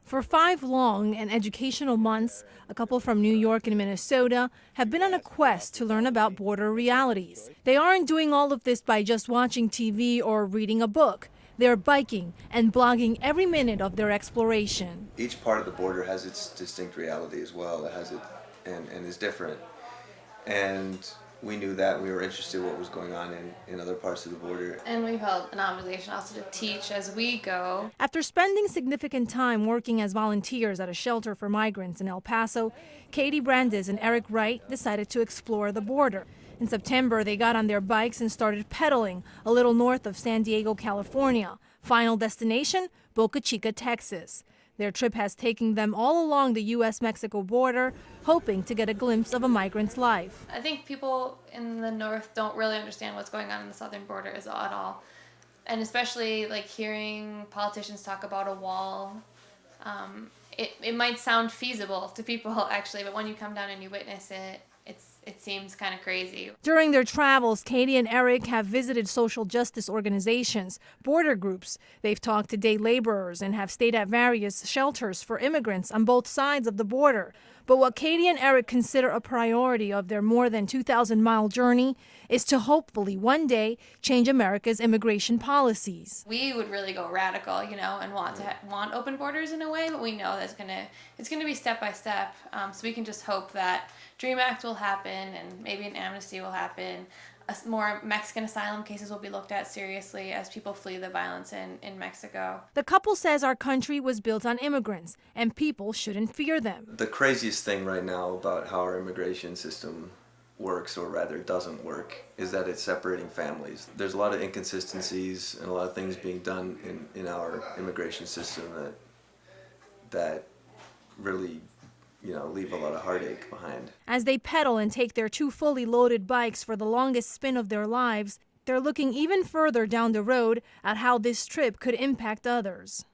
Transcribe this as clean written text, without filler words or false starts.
For 5 long and educational months, a couple from New York and Minnesota have been on a quest to learn about border realities. They aren't doing all of this by just watching TV or reading a book. They're biking and blogging every minute of their exploration. Each part of the border has its distinct reality as well. It has it and is different. And we knew that. We were interested in what was going on in other parts of the border. And we've held an obligation also to teach as we go. After spending significant time working as volunteers at a shelter for migrants in El Paso, Katy Brandes and Eric Wright decided to explore the border. In September, they got on their bikes and started pedaling a little north of San Diego, California. Final destination, Boca Chica, Texas. Their trip has taken them all along the U.S.-Mexico border, hoping to get a glimpse of a migrant's life. I think people in the north don't really understand what's going on in the southern border at all. And especially like hearing politicians talk about a wall. It might sound feasible to people actually, but when you come down and you witness it, it seems kind of crazy. During their travels, Katy and Eric have visited social justice organizations, border groups. They've talked to day laborers and have stayed at various shelters for immigrants on both sides of the border. But what Katy and Eric consider a priority of their more than 2,000-mile journey is to hopefully one day change America's immigration policies. We would really go radical, and want open borders in a way, but we know that it's gonna be step by step. So we can just hope that DREAM Act will happen and maybe an amnesty will happen. More Mexican asylum cases will be looked at seriously as people flee the violence in Mexico. The couple says our country was built on immigrants and people shouldn't fear them. The craziest thing right now about how our immigration system works, or rather doesn't work, is that it's separating families. There's a lot of inconsistencies and a lot of things being done in our immigration system that really leave a lot of heartache behind. As they pedal and take their 2 fully loaded bikes for the longest spin of their lives, they're looking even further down the road at how this trip could impact others.